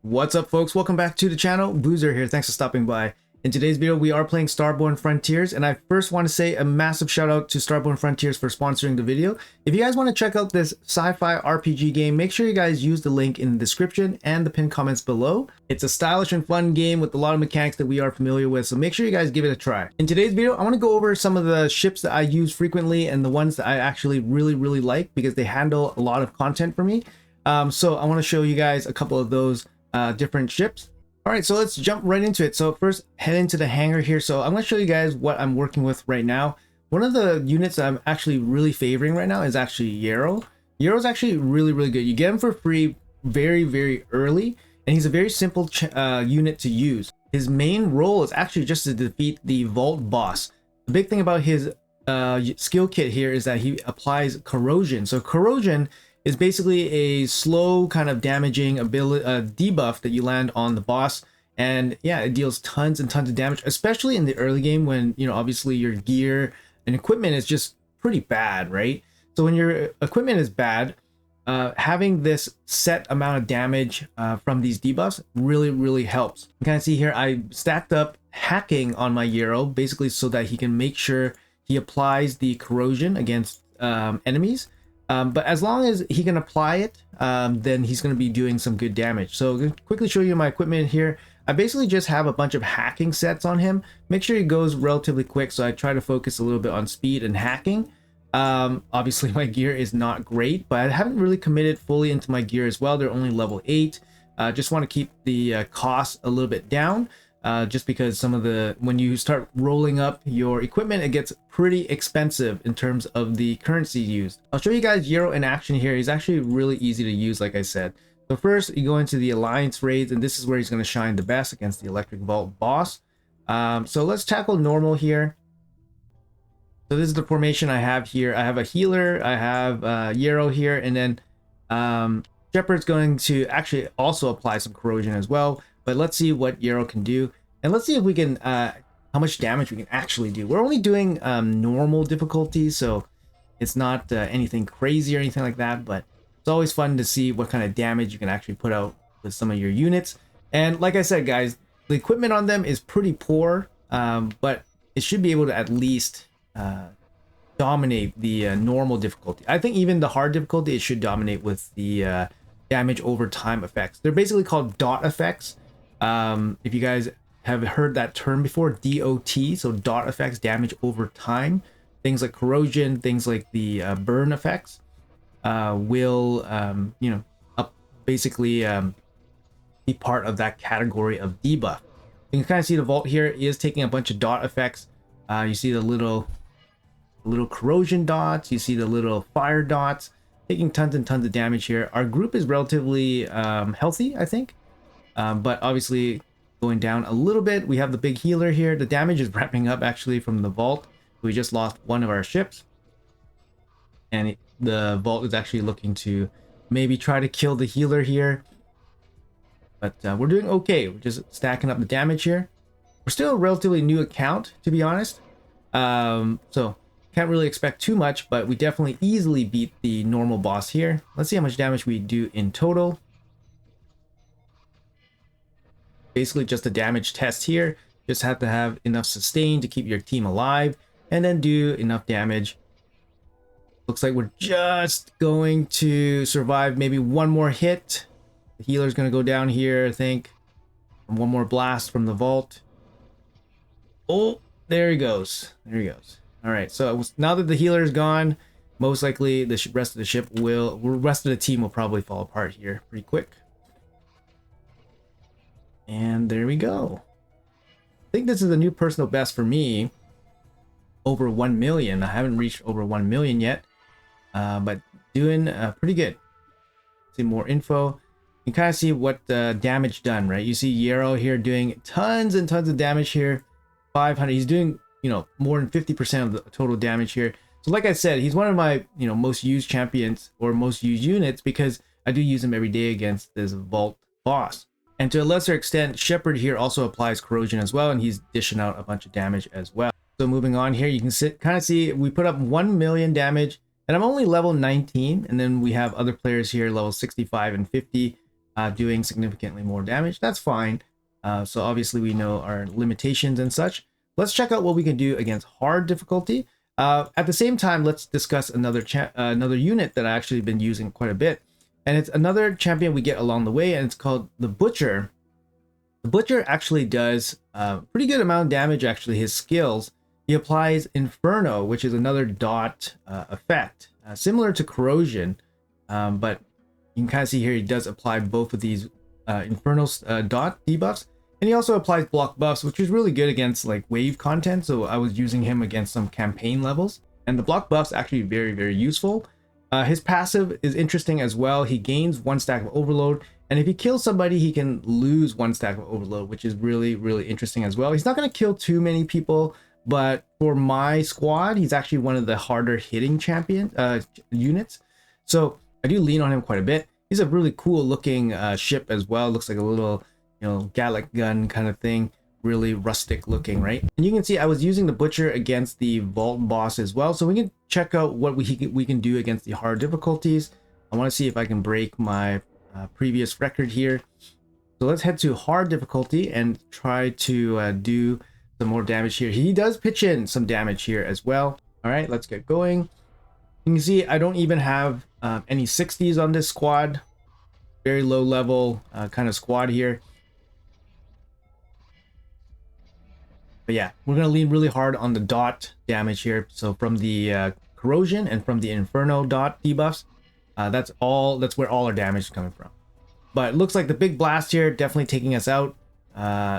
What's up, folks? Welcome back to the channel. Boozer here. Thanks for stopping by. In today's video, we are playing Starborne Frontiers, and I first want to say a massive shout out to Starborne Frontiers for sponsoring the video. If you guys want to check out this sci-fi RPG game, make sure you guys use the link in the description and the pinned comments below. It's a stylish and fun game with a lot of mechanics that we are familiar with, so make sure you guys give it a try. In today's video, I want to go over some of the ships that I use frequently and the ones that I actually really like because they handle a lot of content for me. So I want to show you guys a couple of those different ships. All right, so let's jump right into it. So first, head into the hangar here. So I'm going to show you guys what I'm working with right now. One of the units that I'm actually really favoring right now is actually Yarrow. Yarrow's actually really good. You get him for free very early, and he's a very simple unit to use. His main role is actually just to defeat the Vault boss. The big thing about his skill kit here is that he applies corrosion. So corrosion is basically a slow kind of damaging ability debuff that you land on the boss, and yeah, it deals tons and tons of damage, especially in the early game when, you know, obviously your gear and equipment is just pretty bad, right? So when your equipment is bad, having this set amount of damage from these debuffs really helps. You kind of see here I stacked up hacking on my Yarrow basically so that he can make sure he applies the corrosion against enemies. But as long as he can apply it, then he's going to be doing some good damage. So I'm going to quickly show you my equipment here. I basically just have a bunch of hacking sets on him. Make sure he goes relatively quick, so I try to focus a little bit on speed and hacking. Obviously my gear is not great, but I haven't really committed fully into my gear as well. They're only level 8. Just want to keep the cost a little bit down. Just because some of when you start rolling up your equipment, it gets pretty expensive in terms of the currency used. I'll show you guys Yarrow in action here. He's actually really easy to use, like I said. So first you go into the Alliance raids, and this is where he's going to shine the best against the Electric Vault boss. So let's tackle normal here. So this is the formation I have here. I have a healer, I have Yarrow here, and then Shepard's going to actually also apply some corrosion as well. But let's see what Yarrow can do, and let's see if we can how much damage we can actually do. We're only doing normal difficulty, so it's not anything crazy or anything like that, but it's always fun to see what kind of damage you can actually put out with some of your units. And like I said, guys, the equipment on them is pretty poor, but it should be able to at least dominate the normal difficulty. I think even the hard difficulty, it should dominate with the damage over time effects. They're basically called dot effects. If you guys have heard that term before, DOT, so dot effects, damage over time. Things like corrosion, things like the burn effects will, you know, basically be part of that category of debuff. You can kind of see the Vault here is taking a bunch of dot effects. You see the little corrosion dots, you see the little fire dots, taking tons and tons of damage here. Our group is relatively healthy, I think. But obviously going down a little bit. We have the big healer here. The damage is ramping up actually from the Vault. We just lost one of our ships, and the Vault is actually looking to maybe try to kill the healer here, but we're doing okay. We're just stacking up the damage here. We're still a relatively new account, to be honest, so can't really expect too much, but we definitely easily beat the normal boss here. Let's see how much damage we do in total. Basically just a damage test here. Just have to have enough sustain to keep your team alive and then do enough damage. Looks like we're just going to survive maybe one more hit. The healer's going to go down here, I think. And one more blast from the Vault. Oh, there he goes. There he goes. All right, so now that the healer is gone, most likely the rest of the ship will, the rest of the team will probably fall apart here pretty quick. And there we go. I think this is a new personal best for me. Over 1 million. I haven't reached over 1 million yet, but doing pretty good. See more info. You kind of see what damage done, right? You see Yarrow here doing tons and tons of damage here. 500. He's doing, you know, more than 50% of the total damage here. So like I said, he's one of my, you know, most used champions or most used units because I do use him every day against this Vault boss. And to a lesser extent, Shepard here also applies corrosion as well, and he's dishing out a bunch of damage as well. So moving on here, you can kind of see we put up 1 million damage, and I'm only level 19, and then we have other players here level 65 and 50. doing significantly more damage. That's fine. So obviously we know our limitations and such. Let's check out what we can do against hard difficulty. At the same time, let's discuss another unit that I actually been using quite a bit. And it's another champion we get along the way, and it's called the Butcher. The Butcher actually does pretty good amount of damage, actually, his skills. He applies Inferno, which is another dot effect, similar to Corrosion, but you can kind of see here he does apply both of these Inferno dot debuffs. And he also applies block buffs, which is really good against like wave content. So I was using him against some campaign levels. And the block buff's actually very, very useful. His passive is interesting as well. He gains 1 stack of overload. And if he kills somebody, he can lose 1 stack of overload, which is really, really interesting as well. He's not going to kill too many people, but for my squad, he's actually one of the harder hitting units. So I do lean on him quite a bit. He's a really cool looking ship as well. Looks like a little, Gallic gun kind of thing. Really rustic looking, right? And you can see I was using the Butcher against the Vault boss as well. So we can check out what we can do against the hard difficulties. I want to see if I can break my previous record here. So let's head to hard difficulty and try to do some more damage here. He does pitch in some damage here as well. All right, let's get going. You can see I don't even have any 60s on this squad. Very low level kind of squad here. But yeah, we're going to lean really hard on the dot damage here. So from the Corrosion and from the Inferno dot debuffs, that's where all our damage is coming from. But it looks like the big blast here definitely taking us out.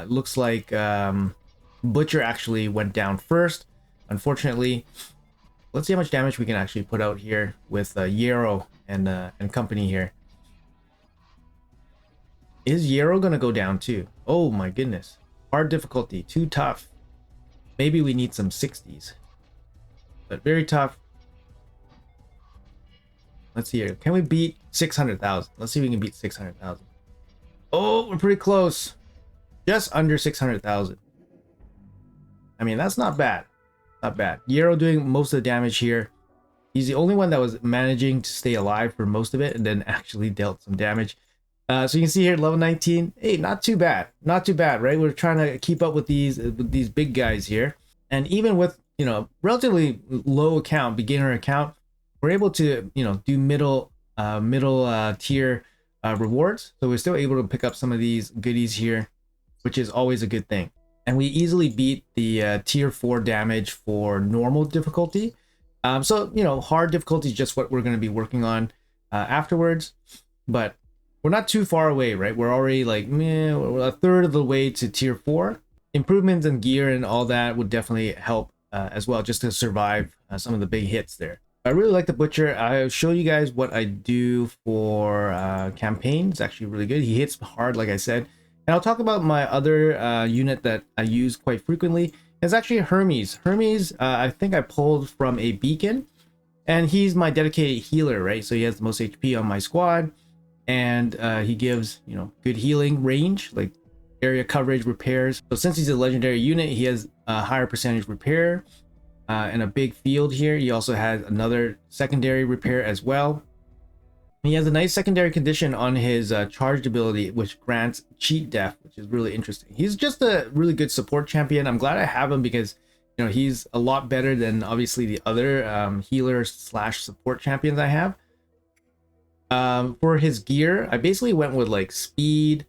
Looks like Butcher actually went down first, unfortunately. Let's see how much damage we can actually put out here with Yarrow and company here. Is Yarrow gonna go down too? Oh my goodness. Hard difficulty, too tough. Maybe we need some 60s. But very tough. Let's see here. Can we beat 600,000? Let's see if we can beat 600,000. Oh, we're pretty close. Just under 600,000. I mean, that's not bad. Not bad. Yarrow doing most of the damage here. He's the only one that was managing to stay alive for most of it and then actually dealt some damage. So you can see here, level 19. Hey, not too bad. Not too bad, right? We're trying to keep up with these big guys here. And even with, relatively low account, beginner account, we're able to, do middle tier rewards. So we're still able to pick up some of these goodies here, which is always a good thing. And we easily beat the tier 4 damage for normal difficulty. So, hard difficulty is just what we're going to be working on afterwards. But we're not too far away, right? We're already like, we're a third of the way to tier 4. Improvements in gear and all that would definitely help as well, just to survive some of the big hits there. I really like the Butcher. I'll show you guys what I do for campaign. It's actually really good. He hits hard, like I said. And I'll talk about my other unit that I use quite frequently. It's actually Hermes. Hermes, I think I pulled from a beacon. And he's my dedicated healer, right? So he has the most HP on my squad. And he gives, good healing range, like area coverage, repairs. So since he's a legendary unit, he has a higher percentage repair and a big field here. He also has another secondary repair as well. He has a nice secondary condition on his charged ability, which grants cheat death, which is really interesting. He's just a really good support champion. I'm glad I have him because, he's a lot better than obviously the other healer / support champions I have. For his gear, I basically went with like speed.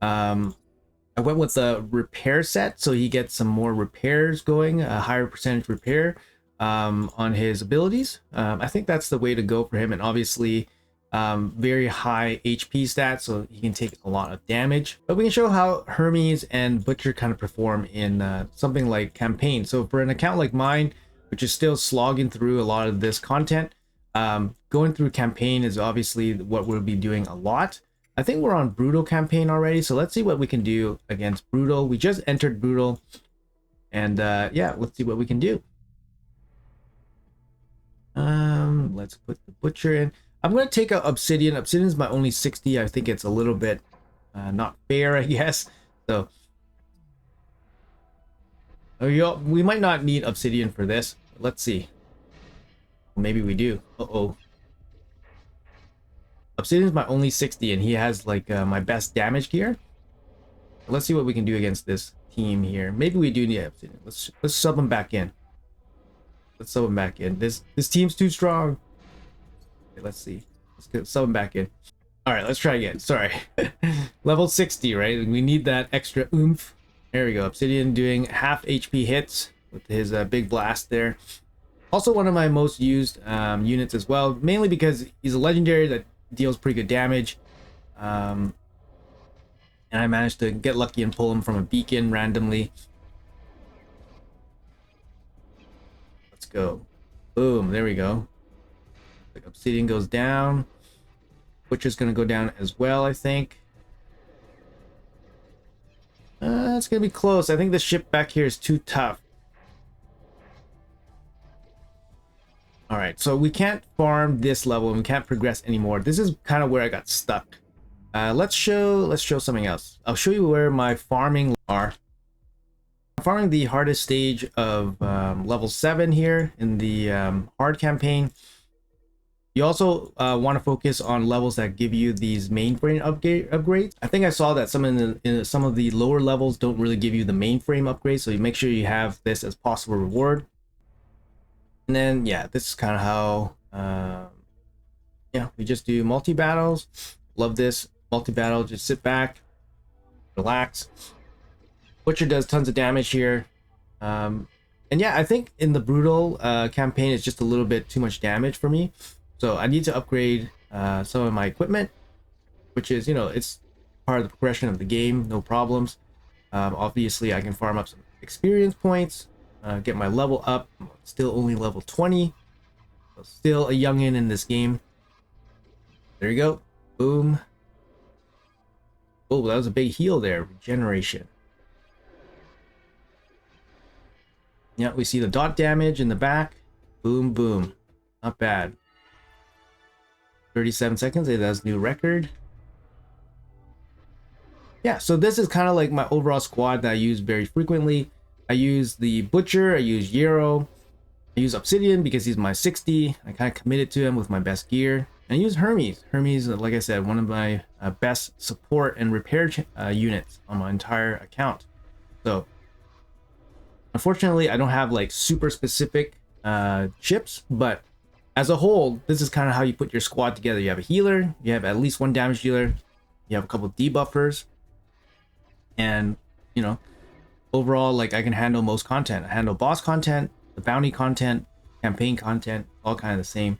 I went with the repair set, so he gets some more repairs going, a higher percentage repair on his abilities. I think that's the way to go for him, and obviously very high HP stats, so he can take a lot of damage. But we can show how Hermes and Butcher kind of perform in something like campaign. So for an account like mine, which is still slogging through a lot of this content, going through campaign is obviously what we'll be doing a lot. I think we're on Brutal campaign already, so let's see what we can do against Brutal. We just entered Brutal, and yeah, let's see what we can do. Let's put the Butcher in. I'm going to take out Obsidian. Obsidian is my only 60. I think it's a little bit not fair, I guess. So we might not need Obsidian for this. Let's see. Maybe we do. Uh-oh. Obsidian's my only 60, and he has like my best damage gear. Let's see what we can do against this team here. Maybe we do need Obsidian. Let's sub him back in. Let's sub him back in. This team's too strong. Okay, let's see. Let's sub him back in. All right, let's try again. Sorry. Level 60, right? We need that extra oomph. There we go. Obsidian doing half HP hits with his big blast there. Also one of my most used units as well, mainly because he's a legendary that deals pretty good damage. And I managed to get lucky and pull him from a beacon randomly. Let's go. Boom, there we go. Like Obsidian goes down. Butcher's gonna go down as well, I think. It's gonna be close. I think the ship back here is too tough. All right, so we can't farm this level and we can't progress anymore. This is kind of where I got stuck. Let's show something else. I'll show you where my farming are. I'm farming the hardest stage of level 7 here in the hard campaign. You also want to focus on levels that give you these mainframe upgrades. I think I saw that some of the lower levels don't really give you the mainframe upgrades, so you make sure you have this as possible reward. And then yeah, this is kind of how yeah, we just do multi battles. Love this multi battle. Just sit back, relax. Butcher does tons of damage here. And yeah, I think in the brutal campaign it's just a little bit too much damage for me. So I need to upgrade some of my equipment, which is, you know, it's part of the progression of the game, no problems. Obviously, I can farm up some experience points, get my level up. I'm still only level 20, so still a youngin in this game. There you go. Boom. Oh, that was a big heal there. Regeneration. Yeah, we see the dot damage in the back. Boom, boom. Not bad. 37 seconds. That's new record. Yeah, so this is kind of like my overall squad that I use very frequently. I use the Butcher, I use Yarrow, I use Obsidian because he's my 60. I kind of committed to him with my best gear. And I use Hermes. Hermes, like I said, one of my best support and repair units on my entire account. So unfortunately, I don't have like super specific chips, but as a whole, this is kind of how you put your squad together. You have a healer, you have at least one damage dealer, you have a couple debuffers, and you know, overall, like I can handle most content. I handle boss content, the bounty content, campaign content, all kind of the same.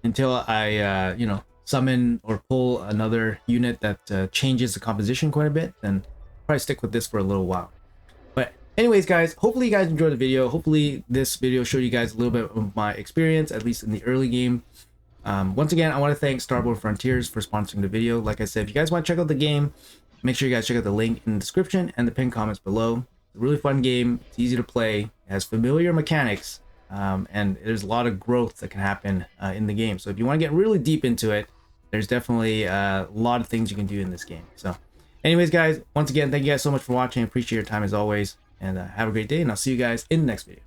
Until I, you know, summon or pull another unit that changes the composition quite a bit, then probably stick with this for a little while. But anyways, guys, hopefully you guys enjoyed the video. Hopefully this video showed you guys a little bit of my experience, at least in the early game. Once again, I want to thank Starborne Frontiers for sponsoring the video. Like I said, if you guys want to check out the game, make sure you guys check out the link in the description and the pinned comments below. It's a really fun game. It's easy to play. It has familiar mechanics, and there's a lot of growth that can happen in the game. So if you want to get really deep into it, there's definitely a lot of things you can do in this game. So anyways, guys, once again, thank you guys so much for watching. I appreciate your time as always, and have a great day, and I'll see you guys in the next video.